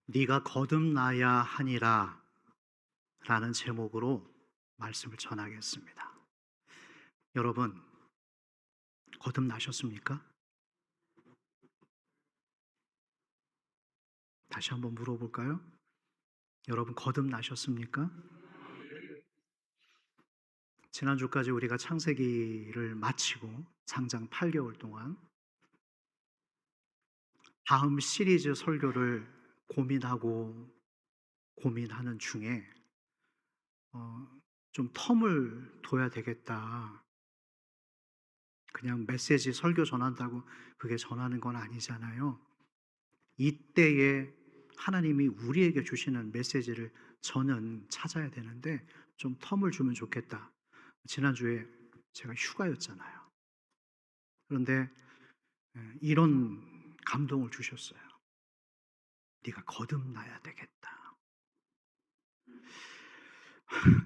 네가 거듭나야 하니라 라는 제목으로 말씀을 전하겠습니다. 여러분, 거듭나셨습니까? 다시 한번 물어볼까요? 여러분, 거듭나셨습니까? 지난주까지 우리가 창세기를 마치고 장장 8개월 동안 다음 시리즈 설교를 고민하는 중에 어, 좀 텀을 둬야 되겠다. 그냥 메시지 설교 전한다고 그게 전하는 건 아니잖아요. 이때에 하나님이 우리에게 주시는 메시지를 저는 찾아야 되는데 좀 텀을 주면 좋겠다. 지난주에 제가 휴가였잖아요. 그런데 이런 감동을 주셨어요. 네가 거듭나야 되겠다.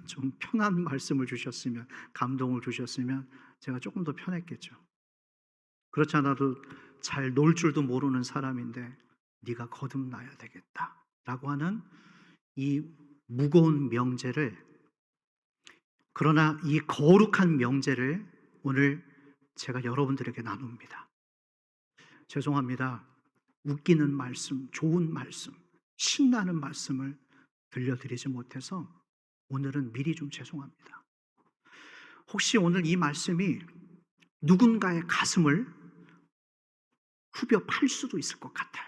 좀 편한 말씀을 주셨으면, 감동을 주셨으면 제가 조금 더 편했겠죠. 그렇지 않아도 잘 놀 줄도 모르는 사람인데 네가 거듭나야 되겠다 라고 하는 이 무거운 명제를, 그러나 이 거룩한 명제를 오늘 제가 여러분들에게 나눕니다. 죄송합니다. 웃기는 말씀, 좋은 말씀, 신나는 말씀을 들려드리지 못해서 오늘은 미리 좀 죄송합니다. 혹시 오늘 이 말씀이 누군가의 가슴을 후벼 팔 수도 있을 것 같아요.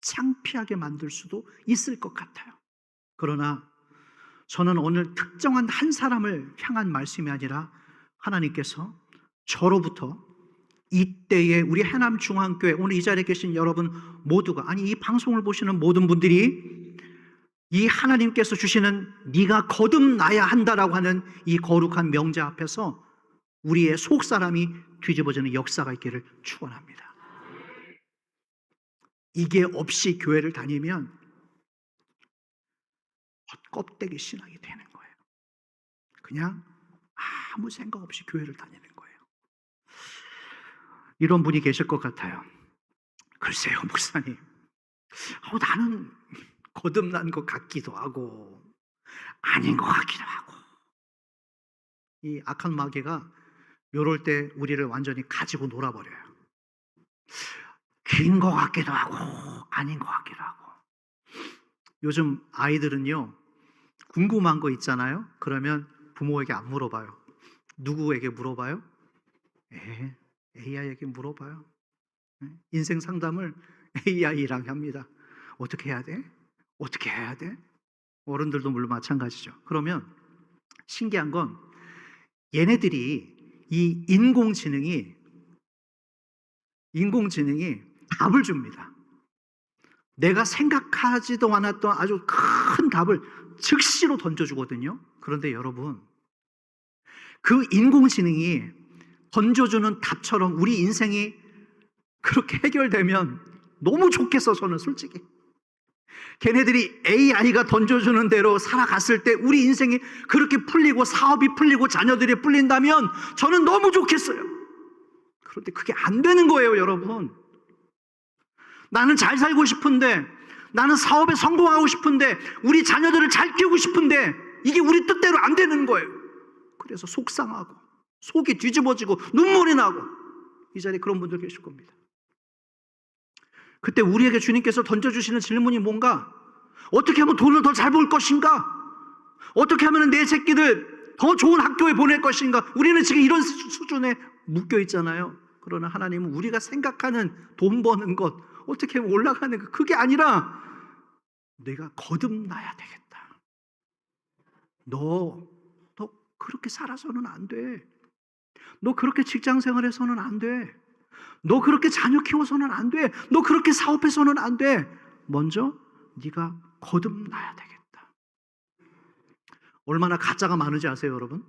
창피하게 만들 수도 있을 것 같아요. 그러나 저는 오늘 특정한 한 사람을 향한 말씀이 아니라 하나님께서 저로부터 이때에 우리 해남중앙교회 오늘 이 자리에 계신 여러분 모두가, 아니 이 방송을 보시는 모든 분들이 이 하나님께서 주시는 네가 거듭나야 한다라고 하는 이 거룩한 명제 앞에서 우리의 속사람이 뒤집어지는 역사가 있기를 축원합니다. 이게 없이 교회를 다니면 껍데기 신앙이 되는 거예요. 그냥 아무 생각 없이 교회를 다니는 거예요. 이런 분이 계실 것 같아요. 글쎄요, 목사님. 나는 거듭난 것 같기도 하고 아닌 것 같기도 하고. 이 악한 마귀가 이럴 때 우리를 완전히 가지고 놀아버려요. 긴 것 같기도 하고 아닌 것 같기도 하고. 요즘 아이들은요, 궁금한 거 있잖아요. 그러면 부모에게 안 물어봐요. 누구에게 물어봐요? AI에게 물어봐요. 인생 상담을 AI랑 합니다. 어떻게 해야 돼? 어떻게 해야 돼? 어른들도 물론 마찬가지죠. 그러면 신기한 건 얘네들이 이 인공지능이 답을 줍니다. 내가 생각하지도 않았던 아주 큰 답을 즉시로 던져주거든요. 그런데 여러분, 그 인공지능이 던져주는 답처럼 우리 인생이 그렇게 해결되면 너무 좋겠어. 저는 솔직히 걔네들이 AI가 던져주는 대로 살아갔을 때 우리 인생이 그렇게 풀리고 사업이 풀리고 자녀들이 풀린다면 저는 너무 좋겠어요. 그런데 그게 안 되는 거예요. 여러분, 나는 잘 살고 싶은데, 나는 사업에 성공하고 싶은데, 우리 자녀들을 잘 키우고 싶은데 이게 우리 뜻대로 안 되는 거예요. 그래서 속상하고 속이 뒤집어지고 눈물이 나고, 이 자리에 그런 분들 계실 겁니다. 그때 우리에게 주님께서 던져주시는 질문이 뭔가? 어떻게 하면 돈을 더 잘 벌 것인가? 어떻게 하면 내 새끼들 더 좋은 학교에 보낼 것인가? 우리는 지금 이런 수준에 묶여 있잖아요. 그러나 하나님은 우리가 생각하는 돈 버는 것, 어떻게 하면 올라가는 것, 그게 아니라 내가 거듭나야 되겠다. 너 그렇게 살아서는 안 돼. 너 그렇게 직장 생활해서는 안 돼. 너 그렇게 자녀 키워서는 안 돼. 너 그렇게 사업해서는 안 돼. 먼저 네가 거듭나야 되겠다. 얼마나 가짜가 많은지 아세요, 여러분?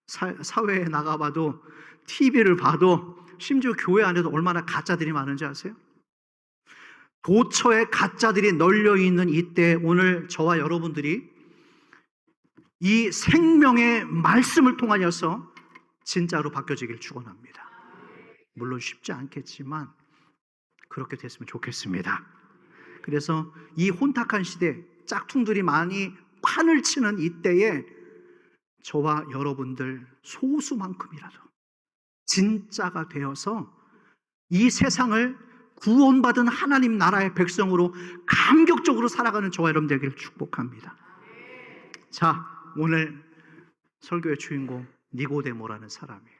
사회에 나가봐도, TV를 봐도, 심지어 교회 안에도 얼마나 가짜들이 많은지 아세요? 도처에 가짜들이 널려있는 이때 오늘 저와 여러분들이 이 생명의 말씀을 통하여서 진짜로 바뀌어지길 축원합니다. 물론 쉽지 않겠지만 그렇게 됐으면 좋겠습니다. 그래서 이 혼탁한 시대, 짝퉁들이 많이 판을 치는 이때에 저와 여러분들 소수만큼이라도 진짜가 되어서 이 세상을 구원받은 하나님 나라의 백성으로 감격적으로 살아가는 저와 여러분 되기를 축복합니다. 자, 오늘 설교의 주인공 니고데모라는 사람이에요.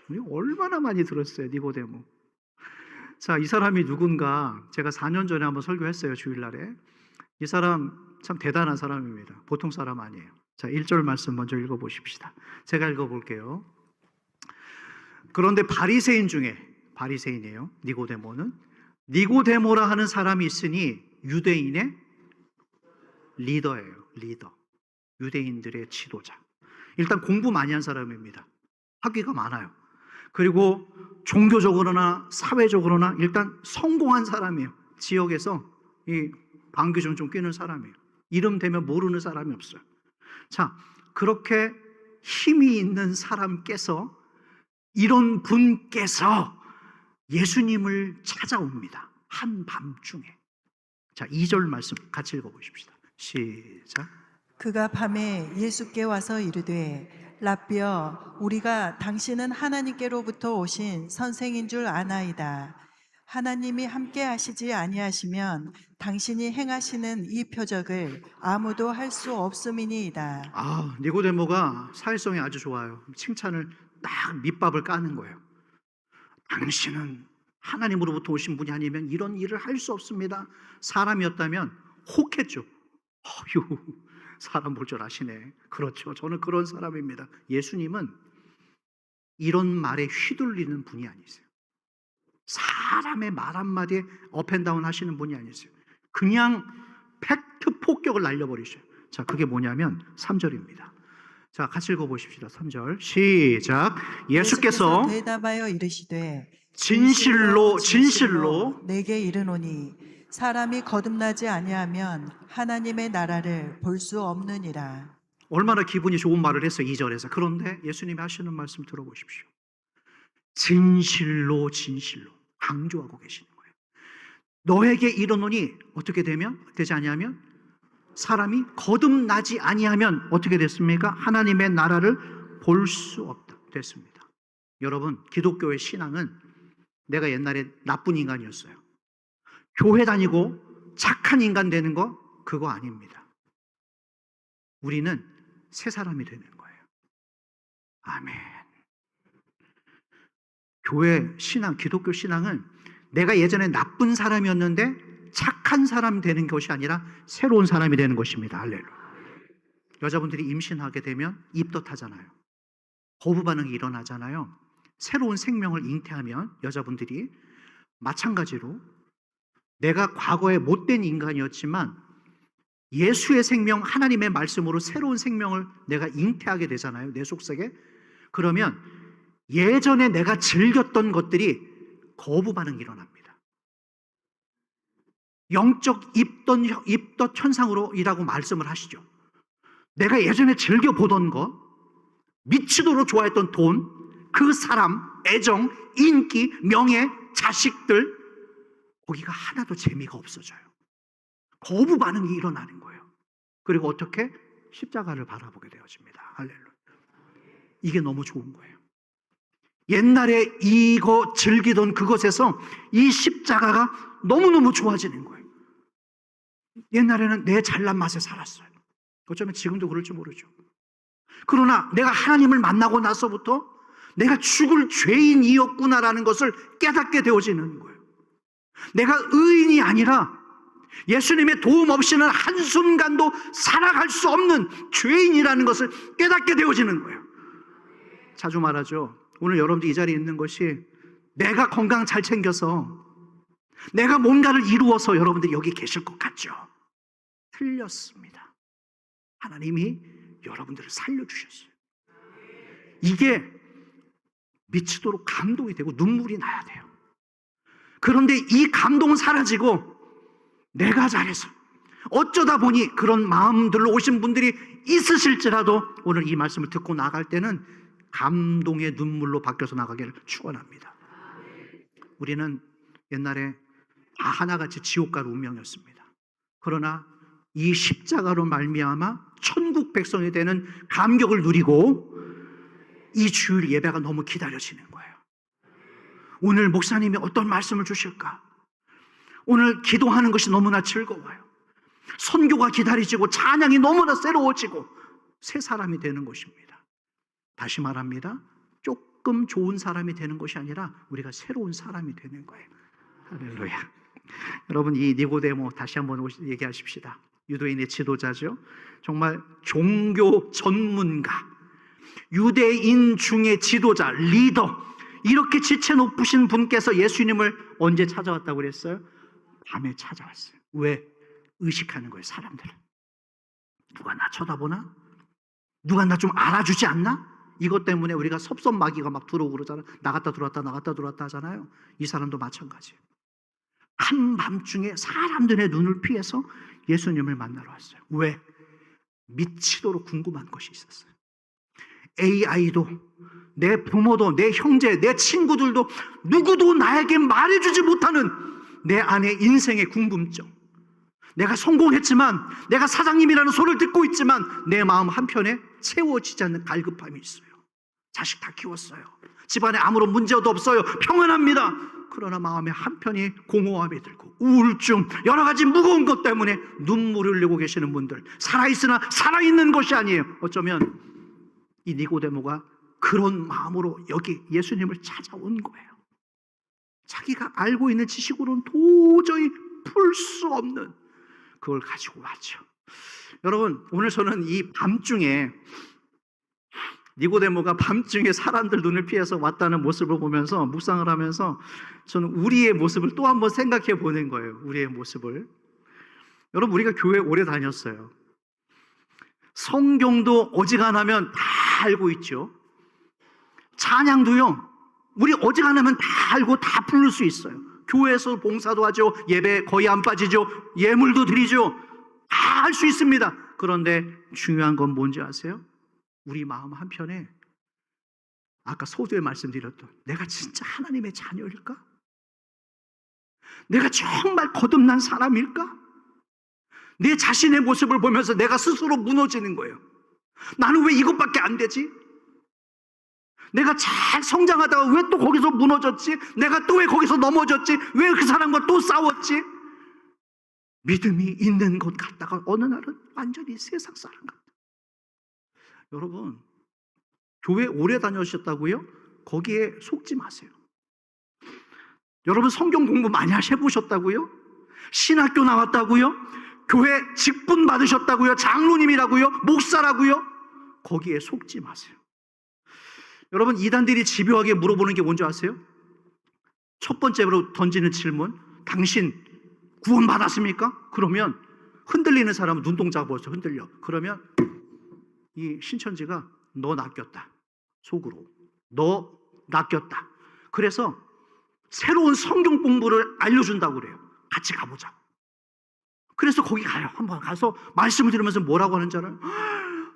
우리 얼마나 많이 들었어요, 니고데모. 자, 이 사람이 누군가 제가 4년 전에 한번 설교했어요, 주일날에. 이 사람 참 대단한 사람입니다. 보통 사람 아니에요. 자, 1절 말씀 먼저 읽어보십시다. 제가 읽어볼게요. 그런데 바리새인 중에, 바리새인이에요, 니고데모는. 니고데모라 하는 사람이 있으니 유대인의 리더예요. 리더. 유대인들의 지도자. 일단 공부 많이 한 사람입니다. 학위가 많아요. 그리고 종교적으로나 사회적으로나 일단 성공한 사람이에요. 지역에서 이 방귀 좀 뀌는 사람이에요. 이름 되면 모르는 사람이 없어요. 자, 그렇게 힘이 있는 사람께서, 이런 분께서 예수님을 찾아옵니다. 한밤중에. 자, 2절 말씀 같이 읽어보십시다. 시작. 그가 밤에 예수께 와서 이르되 라삐여, 우리가 당신은 하나님께로부터 오신 선생인 줄 아나이다. 하나님이 함께 하시지 아니하시면 당신이 행하시는 이 표적을 아무도 할 수 없음이니이다. 아, 니고데모가 사회성이 아주 좋아요. 칭찬을 딱 밑밥을 까는 거예요. 당신은 하나님으로부터 오신 분이 아니면 이런 일을 할 수 없습니다. 사람이었다면 혹했죠. 어휴, 사람 볼 줄 아시네. 그렇죠. 저는 그런 사람입니다. 예수님은 이런 말에 휘둘리는 분이 아니세요. 사람의 말 한마디에 업앤다운 하시는 분이 아니세요. 그냥 팩트 폭격을 날려버리셔요. 자, 그게 뭐냐면 3절입니다. 자, 같이 읽어보십시다. 3절 시작. 예수께서 대답하여 이르시되 진실로 내게 이르노니 사람이 거듭나지 아니하면 하나님의 나라를 볼 수 없느니라. 얼마나 기분이 좋은 말을 했어요, 2절에서. 그런데 예수님이 하시는 말씀 들어보십시오. 진실로 강조하고 계시는 거예요. 너에게 이르노니 어떻게 되지 아니하면, 사람이 거듭나지 아니하면 어떻게 됐습니까? 하나님의 나라를 볼 수 없다 됐습니다. 여러분, 기독교의 신앙은 내가 옛날에 나쁜 인간이었어요. 교회 다니고 착한 인간 되는 거, 그거 아닙니다. 우리는 새 사람이 되는 거예요. 아멘. 교회 신앙, 기독교 신앙은 내가 예전에 나쁜 사람이었는데 착한 사람 되는 것이 아니라 새로운 사람이 되는 것입니다. 할렐루야. 여자분들이 임신하게 되면 입덧하잖아요. 거부 반응이 일어나잖아요. 새로운 생명을 잉태하면 여자분들이 마찬가지로 내가 과거에 못된 인간이었지만 예수의 생명, 하나님의 말씀으로 새로운 생명을 내가 잉태하게 되잖아요. 내 속속에. 그러면 예전에 내가 즐겼던 것들이 거부 반응이 일어납니다. 영적 입덧 현상으로이라고 말씀을 하시죠. 내가 예전에 즐겨보던 것, 미치도록 좋아했던 돈, 그 사람, 애정, 인기, 명예, 자식들, 거기가 하나도 재미가 없어져요. 거부 반응이 일어나는 거예요. 그리고 어떻게? 십자가를 바라보게 되어집니다. 할렐루야. 이게 너무 좋은 거예요. 옛날에 이거 즐기던 그것에서 이 십자가가 너무너무 좋아지는 거예요. 옛날에는 내 잘난 맛에 살았어요. 어쩌면 지금도 그럴지 모르죠. 그러나 내가 하나님을 만나고 나서부터 내가 죽을 죄인이었구나라는 것을 깨닫게 되어지는 거예요. 내가 의인이 아니라 예수님의 도움 없이는 한순간도 살아갈 수 없는 죄인이라는 것을 깨닫게 되어지는 거예요. 자주 말하죠. 오늘 여러분들 이 자리에 있는 것이 내가 건강 잘 챙겨서 내가 뭔가를 이루어서 여러분들이 여기 계실 것 같죠? 틀렸습니다. 하나님이 여러분들을 살려주셨어요. 이게 미치도록 감동이 되고 눈물이 나야 돼요. 그런데 이 감동은 사라지고 내가 잘해서 어쩌다 보니 그런 마음들로 오신 분들이 있으실지라도 오늘 이 말씀을 듣고 나갈 때는 감동의 눈물로 바뀌어서 나가기를 축원합니다. 우리는 옛날에 다 하나같이 지옥 갈 운명이었습니다. 그러나 이 십자가로 말미암아 천국 백성이 되는 감격을 누리고 이 주일 예배가 너무 기다려지는 거예요. 오늘 목사님이 어떤 말씀을 주실까? 오늘 기도하는 것이 너무나 즐거워요. 선교가 기다려지고 찬양이 너무나 새로워지고 새 사람이 되는 것입니다. 다시 말합니다. 조금 좋은 사람이 되는 것이 아니라 우리가 새로운 사람이 되는 거예요. 할렐루야. 여러분, 이 니고데모 다시 한번 얘기하십시다. 유대인의 지도자죠. 정말 종교 전문가, 유대인 중에 지도자, 리더, 이렇게 지체 높으신 분께서 예수님을 언제 찾아왔다고 그랬어요? 밤에 찾아왔어요. 왜? 의식하는 거예요. 사람들은 누가 나 쳐다보나? 누가 나 좀 알아주지 않나? 이것 때문에 우리가 섭섭마귀가 막 들어오고 그러잖아요. 나갔다 들어왔다 나갔다 들어왔다 하잖아요. 이 사람도 마찬가지예요. 한밤중에 사람들의 눈을 피해서 예수님을 만나러 왔어요. 왜? 미치도록 궁금한 것이 있었어요. AI도, 내 부모도, 내 형제, 내 친구들도 누구도 나에게 말해주지 못하는 내 안의 인생의 궁금증. 내가 성공했지만, 내가 사장님이라는 소리를 듣고 있지만 내 마음 한편에 채워지지 않는 갈급함이 있어요. 자식 다 키웠어요. 집안에 아무런 문제도 없어요. 평안합니다. 그러나 마음의 한편이 공허함이 들고 우울증, 여러 가지 무거운 것 때문에 눈물을 흘리고 계시는 분들, 살아있으나 살아있는 것이 아니에요. 어쩌면 이 니고데모가 그런 마음으로 여기 예수님을 찾아온 거예요. 자기가 알고 있는 지식으로는 도저히 풀 수 없는 그걸 가지고 왔죠. 여러분, 오늘 저는 이 밤중에 니고데모가 밤중에 사람들 눈을 피해서 왔다는 모습을 보면서 묵상을 하면서 저는 우리의 모습을 또 한번 생각해 보는 거예요. 우리의 모습을. 여러분, 우리가 교회 오래 다녔어요. 성경도 어지간하면 다 알고 있죠. 찬양도요, 우리 어지간하면 다 알고 다 부를 수 있어요. 교회에서 봉사도 하죠. 예배 거의 안 빠지죠. 예물도 드리죠. 다 할 수 있습니다. 그런데 중요한 건 뭔지 아세요? 우리 마음 한편에 아까 소두에 말씀드렸던 내가 진짜 하나님의 자녀일까? 내가 정말 거듭난 사람일까? 내 자신의 모습을 보면서 내가 스스로 무너지는 거예요. 나는 왜 이것밖에 안 되지? 내가 잘 성장하다가 왜 또 거기서 무너졌지? 내가 또 왜 거기서 넘어졌지? 왜 그 사람과 또 싸웠지? 믿음이 있는 것 같다가 어느 날은 완전히 세상 사람 같다. 여러분, 교회 오래 다녀오셨다고요? 거기에 속지 마세요. 여러분, 성경 공부 많이 해보셨다고요? 신학교 나왔다고요? 교회 직분 받으셨다고요? 장로님이라고요? 목사라고요? 거기에 속지 마세요. 여러분, 이단들이 집요하게 물어보는 게 뭔지 아세요? 첫 번째로 던지는 질문, 당신 구원 받았습니까? 그러면 흔들리는 사람은 눈동자가 벌써 흔들려. 그러면 이 신천지가 너 낚였다. 속으로 너 낚였다. 그래서 새로운 성경 공부를 알려준다고 그래요. 같이 가보자고. 그래서 거기 가요. 한번 가서 말씀을 들으면서 뭐라고 하는지 알아요?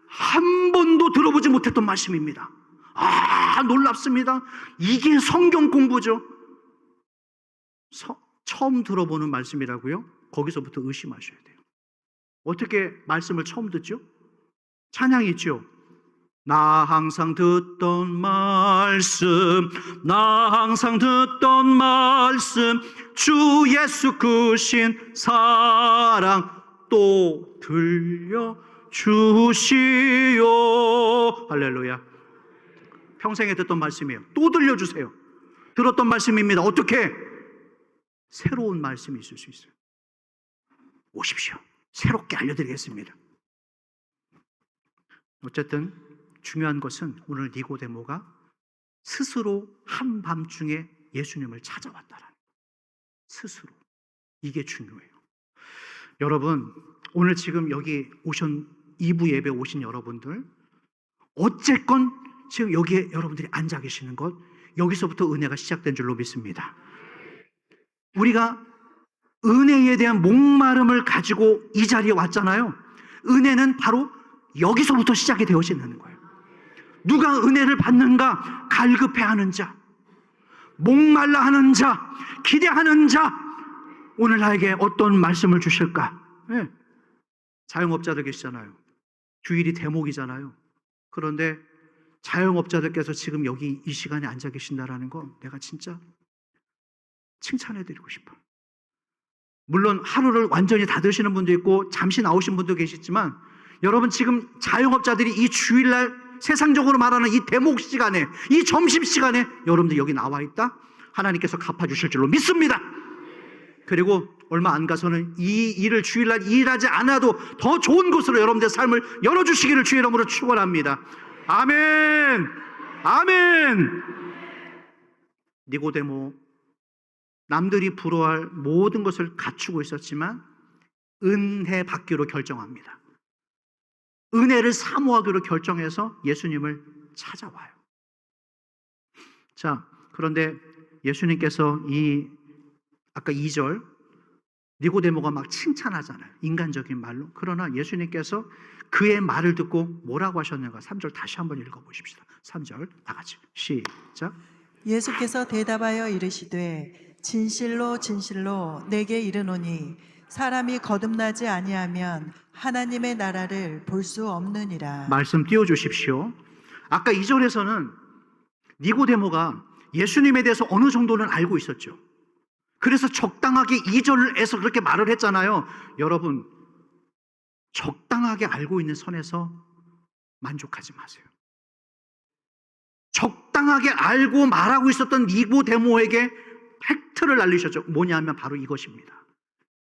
한 번도 들어보지 못했던 말씀입니다. 아, 놀랍습니다. 이게 성경 공부죠. 처음 들어보는 말씀이라고요? 거기서부터 의심하셔야 돼요. 어떻게 말씀을 처음 듣죠? 찬양이 있죠. 나 항상 듣던 말씀, 나 항상 듣던 말씀, 주 예수 크신 사랑 또 들려주시오. 할렐루야. 평생에 듣던 말씀이에요. 또 들려주세요. 들었던 말씀입니다. 어떻게? 새로운 말씀이 있을 수 있어요. 오십시오. 새롭게 알려드리겠습니다. 어쨌든 중요한 것은 오늘 니고데모가 스스로 한밤중에 예수님을 찾아왔다라는 거예요. 스스로. 이게 중요해요. 여러분, 오늘 지금 여기 오신 2부 예배 오신 여러분들, 어쨌건 지금 여기에 여러분들이 앉아 계시는 것, 여기서부터 은혜가 시작된 줄로 믿습니다. 우리가 은혜에 대한 목마름을 가지고 이 자리에 왔잖아요. 은혜는 바로 여기서부터 시작이 되어지는 거예요. 누가 은혜를 받는가? 갈급해하는 자, 목말라 하는 자, 기대하는 자, 오늘 나에게 어떤 말씀을 주실까? 예. 자영업자들 계시잖아요. 주일이 대목이잖아요. 그런데 자영업자들께서 지금 여기 이 시간에 앉아 계신다라는 건 내가 진짜 칭찬해드리고 싶어요. 물론 하루를 완전히 닫으시는 분도 있고 잠시 나오신 분도 계시지만 여러분 지금 자영업자들이 이 주일날 세상적으로 말하는 이 대목 시간에 이 점심 시간에 여러분들 여기 나와 있다? 하나님께서 갚아주실 줄로 믿습니다. 그리고 얼마 안 가서는 이 일을 주일날 일하지 않아도 더 좋은 곳으로 여러분들의 삶을 열어주시기를 주의 이름으로 축원합니다. 아멘. 아멘. 니고데모 남들이 부러워할 모든 것을 갖추고 있었지만 은혜 받기로 결정합니다. 은혜를 사모하기로 결정해서 예수님을 찾아와요. 자, 그런데 예수님께서 아까 2절 니고데모가 막 칭찬하잖아요. 인간적인 말로. 그러나 예수님께서 그의 말을 듣고 뭐라고 하셨는가? 3절 다시 한번 읽어보십시다. 3절 다 같이 시작. 예수께서 대답하여 이르시되 진실로 진실로 내게 이르노니 사람이 거듭나지 아니하면 하나님의 나라를 볼 수 없느니라. 말씀 띄워주십시오. 아까 2절에서는 니고데모가 예수님에 대해서 어느 정도는 알고 있었죠. 그래서 적당하게 2절에서 그렇게 말을 했잖아요. 여러분, 적당하게 알고 있는 선에서 만족하지 마세요. 적당하게 알고 말하고 있었던 니고데모에게 팩트를 날리셨죠. 뭐냐면 바로 이것입니다.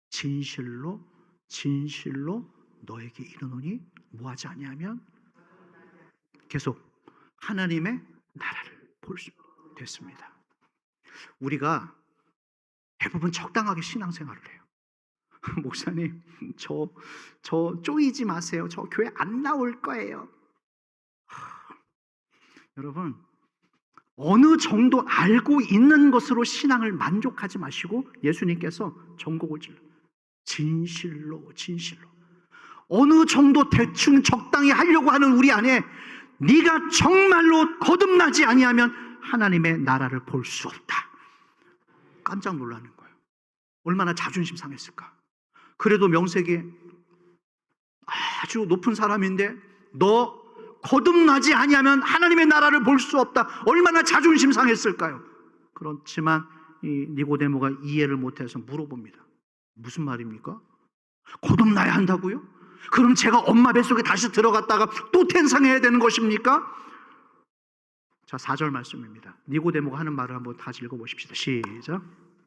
진실로 진실로 너에게 이르노니 뭐하지 아니하면 계속 하나님의 나라를 볼 수 됐습니다. 우리가 대부분 적당하게 신앙생활을 해요. 목사님, 저 쪼이지 마세요. 저 교회 안 나올 거예요. 여러분, 어느 정도 알고 있는 것으로 신앙을 만족하지 마시고 예수님께서 전곡을 질러 진실로 진실로 어느 정도 대충 적당히 하려고 하는 우리 안에 네가 정말로 거듭나지 아니하면 하나님의 나라를 볼 수 없다. 깜짝 놀라는 거예요. 얼마나 자존심 상했을까. 그래도 명색이 아주 높은 사람인데 너 거듭나지 아니하면 하나님의 나라를 볼 수 없다. 얼마나 자존심 상했을까요? 그렇지만 이 니고데모가 이해를 못해서 물어봅니다. 무슨 말입니까? 거듭나야 한다고요? 그럼 제가 엄마 뱃속에 다시 들어갔다가 또 텐상해야 되는 것입니까? 자, 4절 말씀입니다. 니고데모가 하는 말을 한번 다시 읽어보십시다. 시작.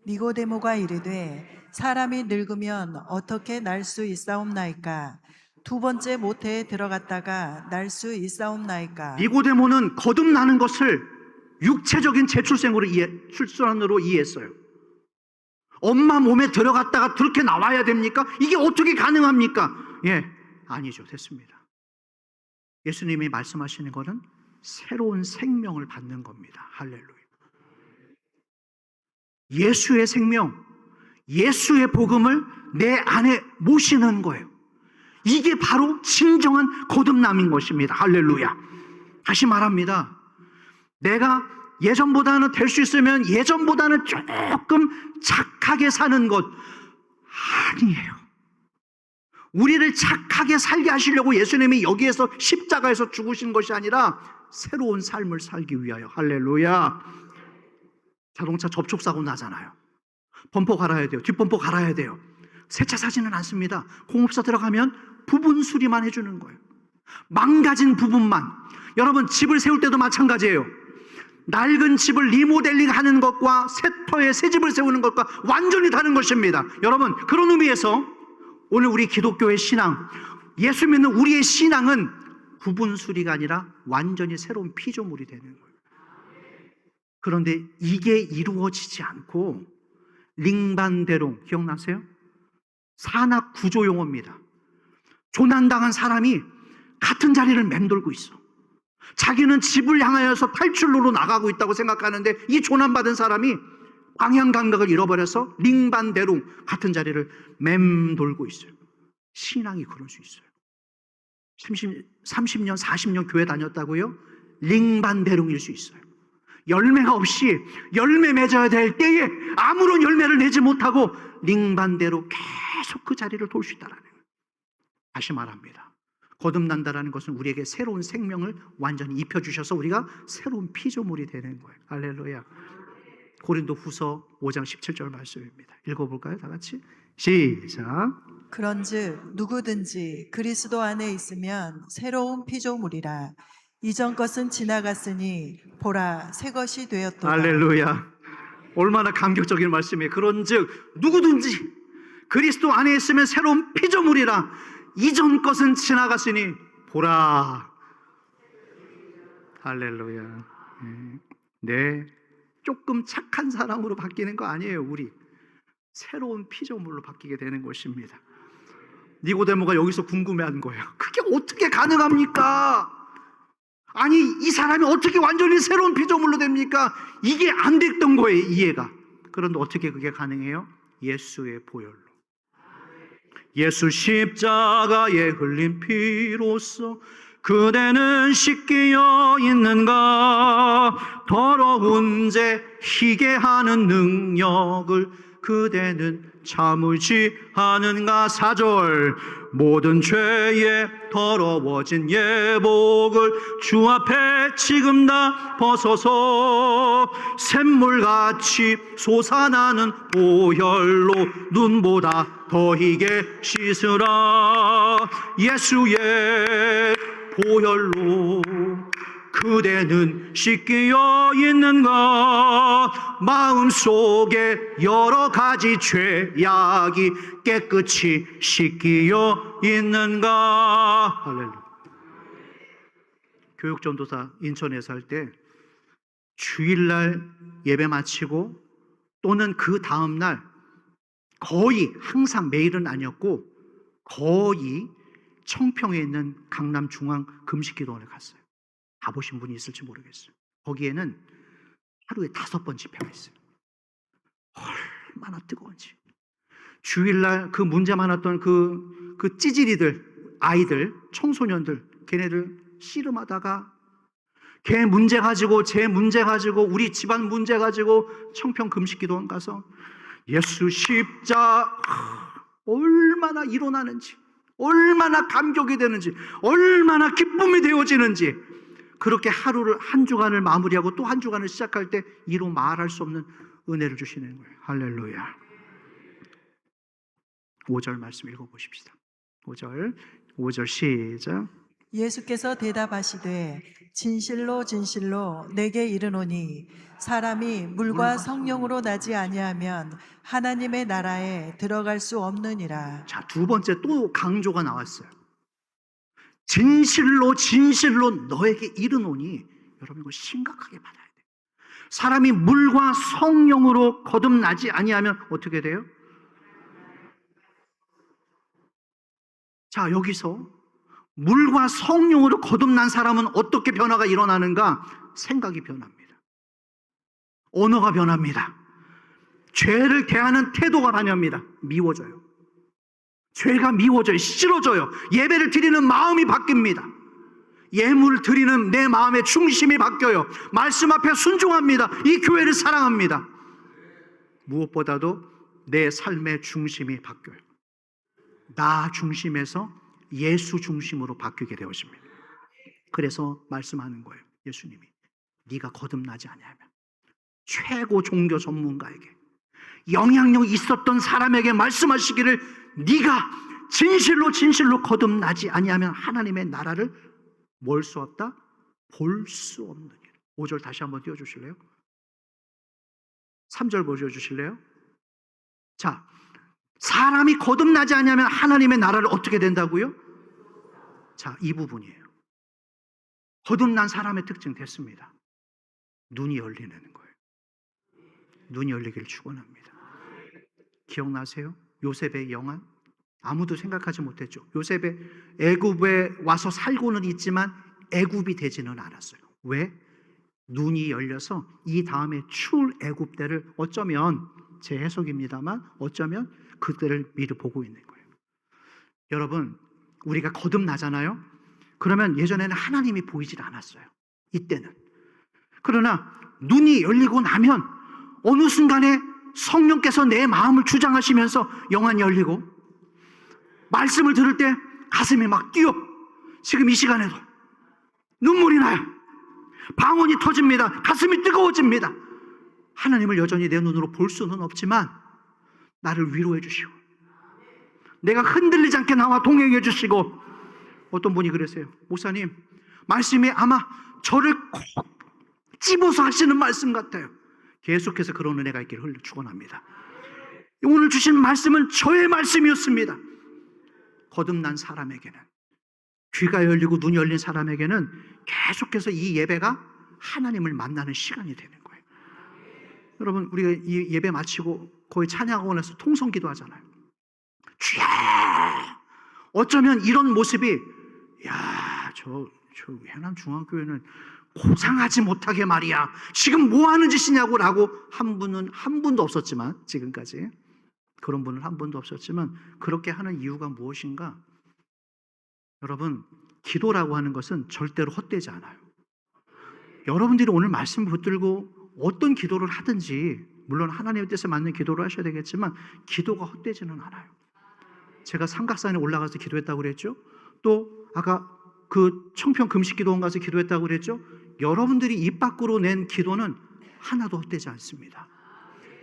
니고데모가 이르되 사람이 늙으면 어떻게 날 수 있사옵나이까? 두 번째 모태에 들어갔다가 날 수 있사옵나이까? 니고데모는 거듭나는 것을 육체적인 출산으로 이해했어요. 엄마 몸에 들어갔다가 그렇게 나와야 됩니까? 이게 어떻게 가능합니까? 예, 아니죠. 됐습니다. 예수님이 말씀하시는 것은 새로운 생명을 받는 겁니다. 할렐루야. 예수의 생명, 예수의 복음을 내 안에 모시는 거예요. 이게 바로 진정한 거듭남인 것입니다. 할렐루야. 다시 말합니다. 내가 예전보다는 될 수 있으면 예전보다는 조금 착하게 사는 것 아니에요. 우리를 착하게 살게 하시려고 예수님이 여기에서 십자가에서 죽으신 것이 아니라 새로운 삶을 살기 위하여. 할렐루야. 자동차 접촉사고 나잖아요. 범퍼 갈아야 돼요. 뒷범퍼 갈아야 돼요. 세차 사지는 않습니다. 공업사 들어가면 부분 수리만 해주는 거예요. 망가진 부분만. 여러분, 집을 세울 때도 마찬가지예요. 낡은 집을 리모델링 하는 것과 새 터에 새 집을 세우는 것과 완전히 다른 것입니다. 여러분, 그런 의미에서 오늘 우리 기독교의 신앙, 예수 믿는 우리의 신앙은 부분 수리가 아니라 완전히 새로운 피조물이 되는 거예요. 그런데 이게 이루어지지 않고 링반대롱, 기억나세요? 산악 구조 용어입니다. 조난당한 사람이 같은 자리를 맴돌고 있어. 자기는 집을 향하여서 탈출로로 나가고 있다고 생각하는데 이 조난받은 사람이 방향 감각을 잃어버려서 링반대롱 같은 자리를 맴돌고 있어요. 신앙이 그럴 수 있어요. 30년, 40년 교회 다녔다고요? 링반대롱일 수 있어요. 열매가 없이 열매 맺어야 될 때에 아무런 열매를 내지 못하고 링반대로 계속 그 자리를 돌 수 있다는 거예요. 다시 말합니다. 거듭난다라는 것은 우리에게 새로운 생명을 완전히 입혀주셔서 우리가 새로운 피조물이 되는 거예요. 할렐루야. 고린도후서 5장 17절 말씀입니다. 읽어볼까요? 다 같이 시작. 그런즉 누구든지 그리스도 안에 있으면 새로운 피조물이라. 이전 것은 지나갔으니 보라 새 것이 되었도다. 할렐루야. 얼마나 감격적인 말씀이에요. 그런즉 누구든지 그리스도 안에 있으면 새로운 피조물이라. 이전 것은 지나갔으니 보라. 할렐루야. 네, 조금 착한 사람으로 바뀌는 거 아니에요. 우리 새로운 피조물로 바뀌게 되는 것입니다. 니고데모가 여기서 궁금해한 거예요. 그게 어떻게 가능합니까? 아니, 이 사람이 어떻게 완전히 새로운 피조물로 됩니까? 이게 안 됐던 거예요, 이해가. 그런데 어떻게 그게 가능해요? 예수의 보혈로. 예수 십자가에 흘린 피로써 그대는 씻기어 있는가? 더러운 죄 희게 하는 능력을 그대는 참을지 않은가? 4절. 모든 죄에 더러워진 예복을 주 앞에 지금 다 벗어서 샘물같이 솟아나는 보혈로 눈보다 더 희게 씻으라. 예수의 보혈로 그대는 씻기어 있는가? 마음속에 여러 가지 죄악이 깨끗이 씻기어 있는가? 할렐루야. 교육전도사 인천에서 할 때 주일날 예배 마치고 또는 그 다음날 거의 항상 매일은 아니었고 거의 청평에 있는 강남중앙금식기도원에 갔어요. 가보신 분이 있을지 모르겠어요. 거기에는 하루에 5번 집회가 있어요. 얼마나 뜨거운지. 주일날 그 문제 많았던 그 찌질이들, 아이들, 청소년들, 걔네들 씨름하다가 걔 문제 가지고, 제 문제 가지고, 우리 집안 문제 가지고 청평 금식기도원 가서 예수 십자 얼마나 일어나는지, 얼마나 감격이 되는지, 얼마나 기쁨이 되어지는지, 그렇게 하루를, 한 주간을 마무리하고 또 한 주간을 시작할 때 이로 말할 수 없는 은혜를 주시는 거예요. 할렐루야. 5절 말씀 읽어보십시다. 5절 시작. 예수께서 대답하시되 진실로 진실로 내게 이르노니 사람이 물과 성령으로 나지 아니하면 하나님의 나라에 들어갈 수 없느니라. 자, 두 번째 또 강조가 나왔어요. 진실로 진실로 너에게 이르노니. 여러분 이거 심각하게 받아야 돼요. 사람이 물과 성령으로 거듭나지 아니하면 어떻게 돼요? 자, 여기서 물과 성령으로 거듭난 사람은 어떻게 변화가 일어나는가? 생각이 변합니다. 언어가 변합니다. 죄를 대하는 태도가 변합니다. 미워져요. 죄가 미워져요. 싫어져요. 예배를 드리는 마음이 바뀝니다. 예물을 드리는 내 마음의 중심이 바뀌어요. 말씀 앞에 순종합니다. 이 교회를 사랑합니다. 무엇보다도 내 삶의 중심이 바뀌어요. 나 중심에서 예수 중심으로 바뀌게 되어집니다. 그래서 말씀하는 거예요. 예수님이 네가 거듭나지 아니하면 최고 종교 전문가에게, 영향력 있었던 사람에게 말씀하시기를 네가 진실로 진실로 거듭나지 아니하면 하나님의 나라를 뭘 수 없다? 볼 수 없는 일. 5절 다시 한번 띄워주실래요? 3절 보여주실래요? 자, 사람이 거듭나지 않으면 하나님의 나라를 어떻게 된다고요? 자, 이 부분이에요. 거듭난 사람의 특징 됐습니다. 눈이 열리는 거예요. 눈이 열리길 축원합니다. 기억나세요? 요셉의 영안? 아무도 생각하지 못했죠. 요셉의 애굽에 와서 살고는 있지만 애굽이 되지는 않았어요. 왜? 눈이 열려서 이 다음에 출애굽 때를 어쩌면, 제 해석입니다만 어쩌면 그때를 미리 보고 있는 거예요. 여러분, 우리가 거듭나잖아요. 그러면 예전에는 하나님이 보이질 않았어요. 이때는. 그러나 눈이 열리고 나면 어느 순간에 성령께서 내 마음을 주장하시면서 영안이 열리고, 말씀을 들을 때 가슴이 막 뛰어. 지금 이 시간에도 눈물이 나요. 방언이 터집니다. 가슴이 뜨거워집니다. 하나님을 여전히 내 눈으로 볼 수는 없지만 나를 위로해 주시고 내가 흔들리지 않게 나와 동행해 주시고, 어떤 분이 그랬어요. 목사님, 말씀이 아마 저를 콕 집어서 하시는 말씀 같아요. 계속해서 그런 은혜가 있기를 흘려 축원합니다. 오늘 주신 말씀은 저의 말씀이었습니다. 거듭난 사람에게는, 귀가 열리고 눈이 열린 사람에게는 계속해서 이 예배가 하나님을 만나는 시간이 되는 거예요. 여러분, 우리가 이 예배 마치고 거의 찬양하고 나서 통성기도 하잖아요. 주여! 어쩌면 이런 모습이, 야, 저 해남 중앙교회는 고상하지 못하게 말이야, 지금 뭐 하는 짓이냐고 라고 한 분도 없었지만, 지금까지 그런 분은 한 분도 없었지만, 그렇게 하는 이유가 무엇인가? 여러분, 기도라고 하는 것은 절대로 헛되지 않아요. 여러분들이 오늘 말씀을 붙들고 어떤 기도를 하든지, 물론 하나님의 뜻에 맞는 기도를 하셔야 되겠지만 기도가 헛되지는 않아요. 제가 삼각산에 올라가서 기도했다고 그랬죠. 또 아까 그 청평 금식 기도원 가서 기도했다고 그랬죠. 여러분들이 입 밖으로 낸 기도는 하나도 헛되지 않습니다.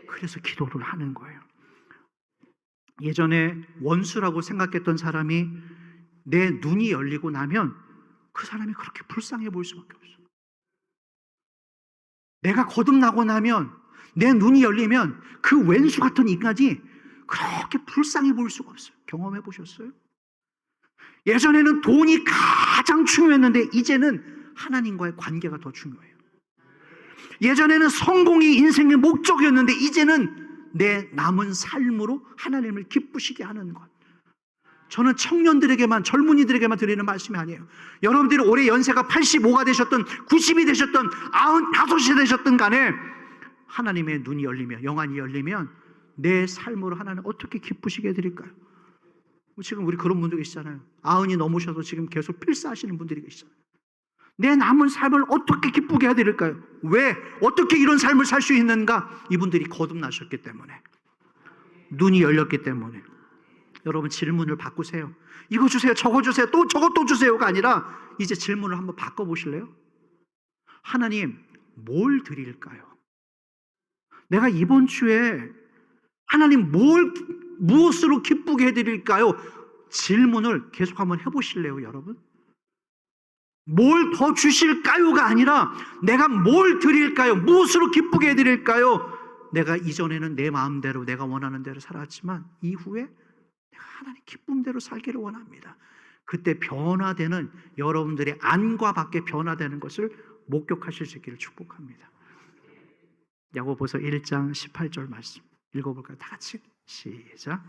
그래서 기도를 하는 거예요. 예전에 원수라고 생각했던 사람이 내 눈이 열리고 나면 그 사람이 그렇게 불쌍해 보일 수밖에 없어요. 내가 거듭나고 나면, 내 눈이 열리면 그 왼수 같은 인간이 그렇게 불쌍해 보일 수가 없어요. 경험해 보셨어요? 예전에는 돈이 가장 중요했는데 이제는 하나님과의 관계가 더 중요해요. 예전에는 성공이 인생의 목적이었는데 이제는 내 남은 삶으로 하나님을 기쁘시게 하는 것. 저는 청년들에게만, 젊은이들에게만 드리는 말씀이 아니에요. 여러분들이 올해 연세가 85가 되셨던 90이 되셨던 95이 되셨던 간에 하나님의 눈이 열리면, 영안이 열리면 내 삶으로 하나님 어떻게 기쁘시게 해드릴까요? 지금 우리 그런 분들 계시잖아요. 90이 넘으셔도 지금 계속 필사하시는 분들이 계시잖아요. 내 남은 삶을 어떻게 기쁘게 해드릴까요? 왜? 어떻게 이런 삶을 살 수 있는가? 이분들이 거듭나셨기 때문에, 눈이 열렸기 때문에. 여러분, 질문을 바꾸세요. 이거 주세요, 저거 주세요, 또 저거 또 주세요가 아니라 이제 질문을 한번 바꿔보실래요? 하나님, 뭘 드릴까요? 내가 이번 주에 하나님 무엇으로 기쁘게 해드릴까요? 질문을 계속 한번 해보실래요, 여러분? 뭘 더 주실까요가 아니라 내가 뭘 드릴까요? 무엇으로 기쁘게 해드릴까요? 내가 이전에는 내 마음대로, 내가 원하는 대로 살았지만 이후에 내가 하나님 기쁨대로 살기를 원합니다. 그때 변화되는, 여러분들의 안과 밖에 변화되는 것을 목격하실 수 있기를 축복합니다. 야고보서 1장 18절 말씀 읽어볼까요? 다 같이 시작.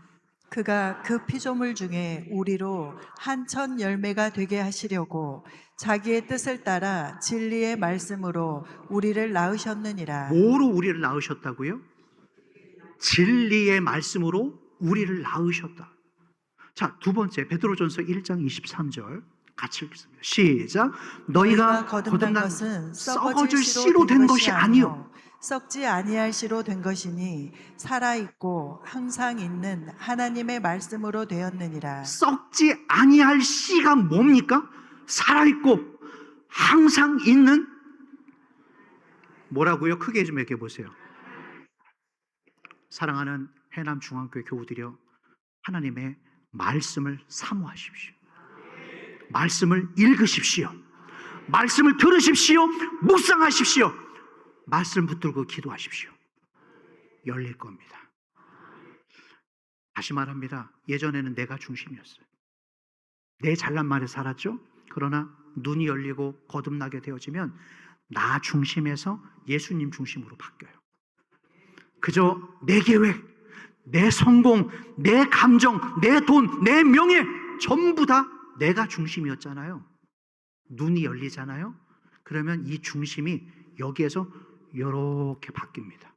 그가 그 피조물 중에 우리로 한천 열매가 되게 하시려고 자기의 뜻을 따라 진리의 말씀으로 우리를 낳으셨느니라. 뭐로 우리를 낳으셨다고요? 진리의 말씀으로 우리를 낳으셨다. 자, 두 번째, 베드로전서 1장 23절 같이 읽겠습니다. 시작. 너희가 거듭난 것은 썩어질 씨로 된 것이 아니요, 썩지 아니할 씨로 된 것이니 살아있고 항상 있는 하나님의 말씀으로 되었느니라. 썩지 아니할 씨가 뭡니까? 살아있고 항상 있는, 뭐라고요? 크게 좀 얘기해보세요. 사랑하는 해남 중앙교회 교우들이여, 하나님의 말씀을 사모하십시오. 말씀을 읽으십시오. 말씀을 들으십시오. 묵상하십시오. 말씀 붙들고 기도하십시오. 열릴 겁니다. 다시 말합니다. 예전에는 내가 중심이었어요. 내 잘난 말에 살았죠. 그러나 눈이 열리고 거듭나게 되어지면 나 중심에서 예수님 중심으로 바뀌어요. 그저 내 계획, 내 성공, 내 감정, 내 돈, 내 명예, 전부 다 내가 중심이었잖아요. 눈이 열리잖아요. 그러면 이 중심이 여기에서 이렇게 바뀝니다.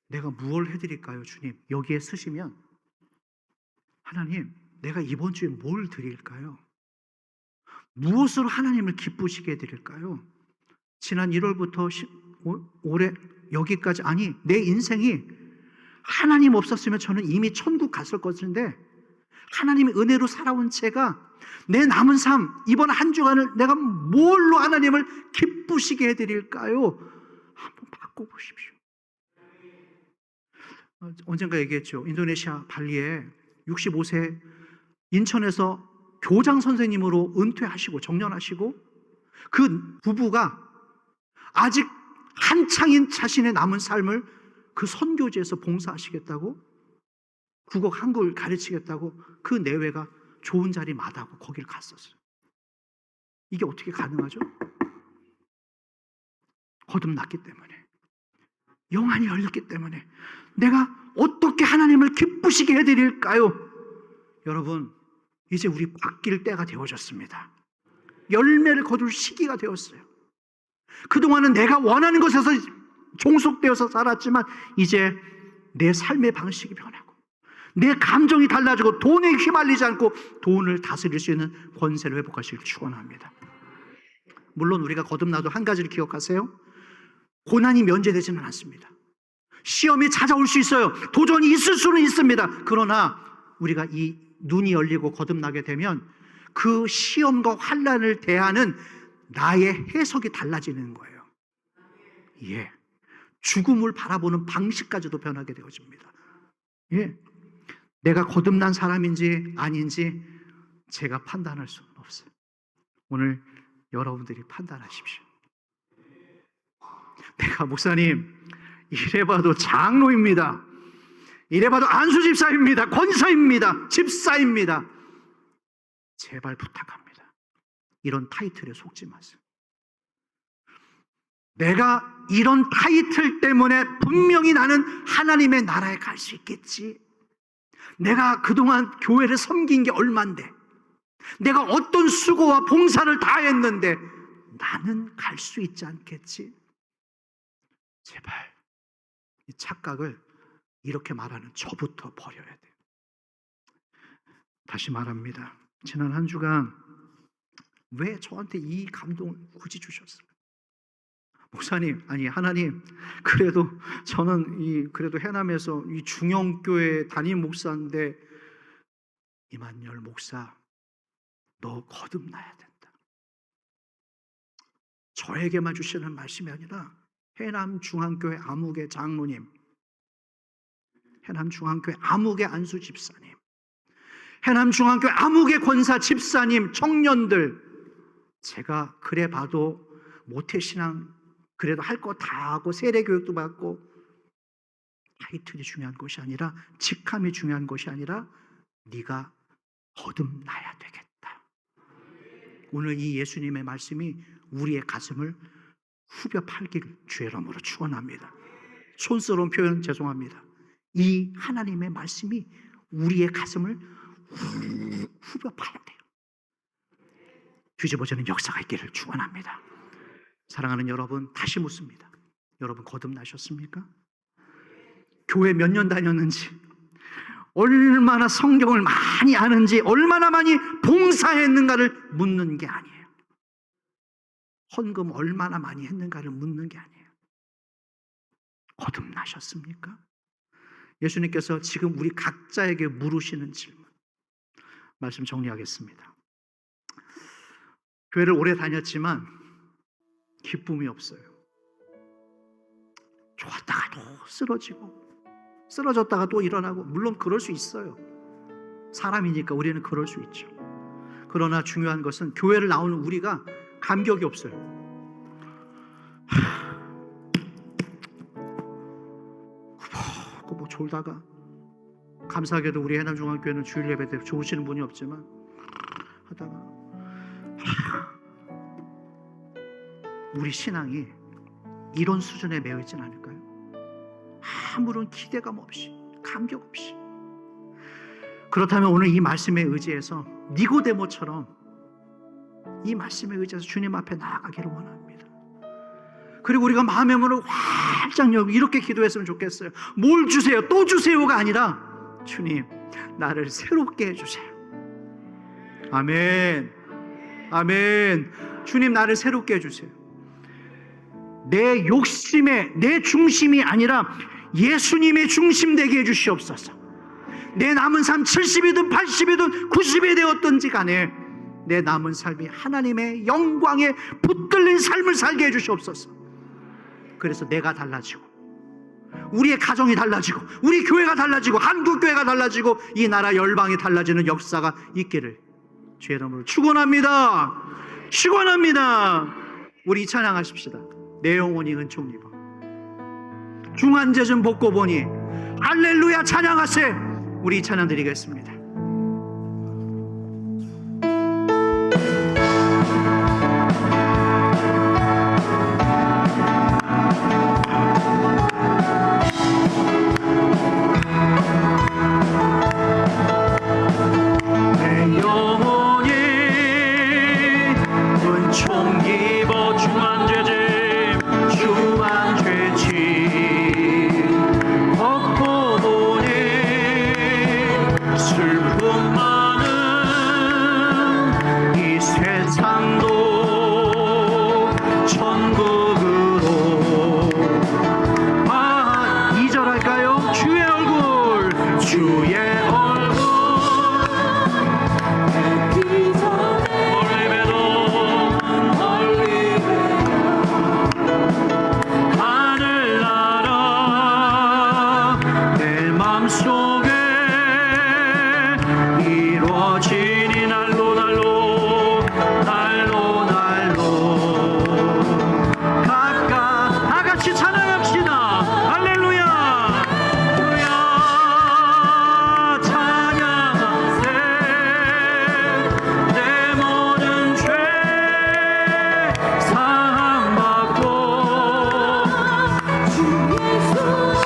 내가 무엇을 해드릴까요, 주님? 여기에 쓰시면, 하나님, 내가 이번 주에 뭘 드릴까요? 무엇으로 하나님을 기쁘시게 해드릴까요? 지난 1월부터 올해 여기까지, 아니 내 인생이 하나님 없었으면 저는 이미 천국 갔을 것인데 하나님의 은혜로 살아온 제가 내 남은 삶, 이번 한 주간을 내가 뭘로 하나님을 기쁘시게 해드릴까요? 한번 바꿔보십시오. 언젠가 얘기했죠. 인도네시아 발리에 65세 인천에서 교장 선생님으로 은퇴하시고 정년하시고 그 부부가 아직 한창인 자신의 남은 삶을 그 선교지에서 봉사하시겠다고, 국어 한글 가르치겠다고 그 내외가 좋은 자리 마다하고 거기를 갔었어요. 이게 어떻게 가능하죠? 거듭났기 때문에, 영안이 열렸기 때문에. 내가 어떻게 하나님을 기쁘시게 해드릴까요? 여러분, 이제 우리 바뀔 때가 되어졌습니다. 열매를 거둘 시기가 되었어요. 그동안은 내가 원하는 것에서 종속되어서 살았지만 이제 내 삶의 방식이 변하고 내 감정이 달라지고 돈에 휘말리지 않고 돈을 다스릴 수 있는 권세를 회복하시길 축원합니다. 물론 우리가 거듭나도 한 가지를 기억하세요. 고난이 면제되지는 않습니다. 시험이 찾아올 수 있어요. 도전이 있을 수는 있습니다. 그러나 우리가 이 눈이 열리고 거듭나게 되면 그 시험과 환난을 대하는 나의 해석이 달라지는 거예요. 예. 죽음을 바라보는 방식까지도 변하게 되어집니다. 예. 내가 거듭난 사람인지 아닌지 제가 판단할 수는 없어요. 오늘 여러분들이 판단하십시오. 내가 목사님, 이래봐도 장로입니다. 이래봐도 안수집사입니다. 권사입니다. 집사입니다. 제발 부탁합니다. 이런 타이틀에 속지 마세요. 내가 이런 타이틀 때문에 분명히 나는 하나님의 나라에 갈 수 있겠지. 내가 그동안 교회를 섬긴 게 얼만데, 내가 어떤 수고와 봉사를 다 했는데 나는 갈 수 있지 않겠지. 제발 이 착각을 이렇게 말하는 저부터 버려야 돼요. 다시 말합니다. 지난 한 주간 왜 저한테 이 감동을 굳이 주셨을까요? 목사님, 아니 하나님, 그래도 저는 그래도 해남에서 이 중형교회 담임 목사인데, 이만열 목사, 너 거듭나야 된다. 저에게만 주시는 말씀이 아니라 해남 중앙교회 아무개 장로님, 해남 중앙교회 아무개 안수 집사님, 해남 중앙교회 아무개 권사 집사님, 청년들, 제가 그래 봐도 모태신앙 그래도 할 거 다 하고 세례교육도 받고, 타이틀이 중요한 것이 아니라, 직함이 중요한 것이 아니라 네가 거듭나야 되겠다. 오늘 이 예수님의 말씀이 우리의 가슴을 후벼 팔기를 주의 이름으로 축원합니다. 촌스러운 표현 죄송합니다. 이 하나님의 말씀이 우리의 가슴을 후벼 파야 돼요. 뒤집어지는 역사가 있기를 축원합니다. 사랑하는 여러분, 다시 묻습니다. 여러분 거듭나셨습니까? 교회 몇 년 다녔는지, 얼마나 성경을 많이 아는지, 얼마나 많이 봉사했는가를 묻는 게 아니에요. 헌금 얼마나 많이 했는가를 묻는 게 아니에요. 거듭나셨습니까? 예수님께서 지금 우리 각자에게 물으시는 질문, 말씀 정리하겠습니다. 교회를 오래 다녔지만 기쁨이 없어요. 좋았다가 또 쓰러졌다가 또 일어나고, 물론 그럴 수 있어요. 사람이니까 우리는 그럴 수 있죠. 그러나 중요한 것은 교회를 나오는 우리가 감격이 없어요. 뭐 졸다가, 감사하게도 우리 해남중앙교회는 주일 예배 때 좋으시는 분이 없지만 하다가, 우리 신앙이 이런 수준에 매여 있진 않을까요? 아무런 기대감 없이, 감격 없이. 그렇다면 오늘 이 말씀에 의지해서 니고데모처럼 이 말씀에 의지해서 주님 앞에 나아가기를 원합니다. 그리고 우리가 마음의 문을 활짝 열고 이렇게 기도했으면 좋겠어요. 뭘 주세요, 또 주세요가 아니라, 주님 나를 새롭게 해주세요. 아멘, 아멘. 주님 나를 새롭게 해주세요. 내 욕심에 내 중심이 아니라 예수님의 중심 되게 해주시옵소서. 내 남은 삶 70이든 80이든 90이 되었든지 간에 내 남은 삶이 하나님의 영광에 붙들린 삶을 살게 해주시옵소서. 그래서 내가 달라지고 우리의 가정이 달라지고 우리 교회가 달라지고 한국교회가 달라지고 이 나라 열방이 달라지는 역사가 있기를 주의 이름으로 축원합니다. 축원합니다. 우리 이 찬양하십시다. 내 영혼이 은총 입어 중한제좀 벗고 보니 할렐루야 찬양하세. 우리 이 찬양 드리겠습니다. 내 영혼이 은총 입어 중한죄짐 벗고 보니 슬픔 많은 이 세상도 천국으로 2절 할까요? 주의 얼굴 하늘나라 내 맘속에 이루어지니 날로 다 같이 찬양합시다. 할렐루야 할렐루야 찬양하세. 내 모든 죄 사함받고 주 예수와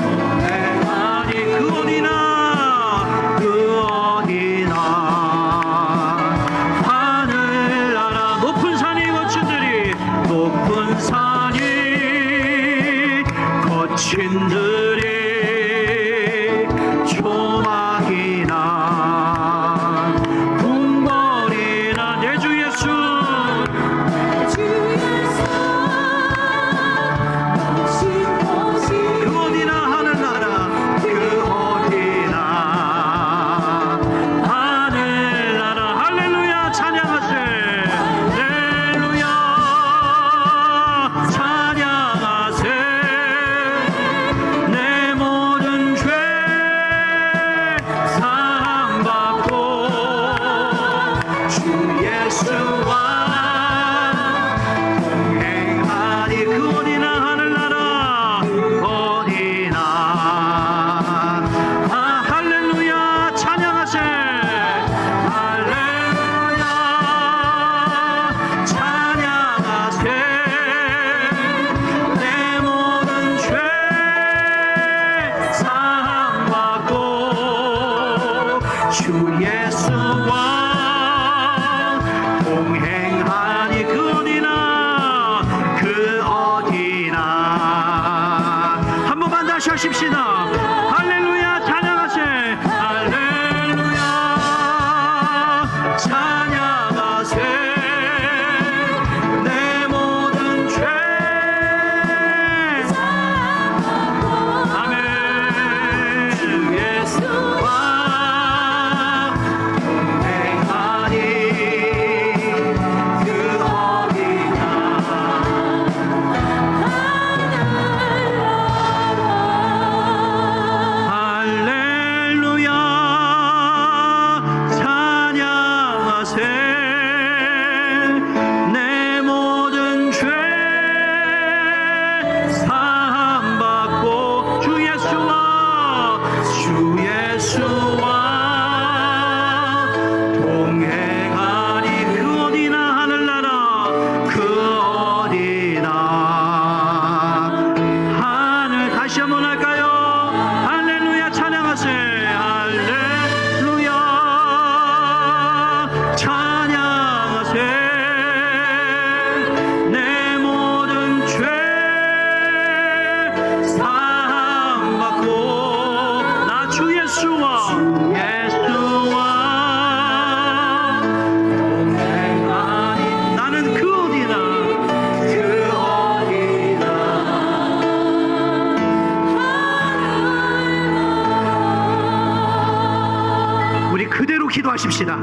동행하니 그 어디나 하늘나라 높은 산이 거친들이 조막이나 궁궐이나 내 주 예수 그 어디나 하늘나라 그 어디나 하늘나라 할렐루야 찬양하세. 할렐루야 찬양하세. 내 모든 죄 사함받고 주 예수와 동행하니 그 어디나 하늘나라 어디나 할렐루야 찬양하세. 할렐루야 찬양하세. 내 모든 죄 사함받고 주 예수와 동행하니 그 어디나 한 번만 다시 하십시다. 할렐루야 찬양하세. 할렐루야 찬양하세. 내 모든 죄 아멘. 주 예수와 동행하니 그 어디나 할렐루야 찬양하세. 내 모든 죄 사함받고 주 예수와 동행하니 그 어디나 하늘나라 그 어디나 하늘 다시 한번 할까요? 할렐루야 찬양하세. 할렐루야 찬양하세. 내 모든 죄 사함받고 나 주 예수와 동행하니 나는 그 어디나 그대로 기도하십시다.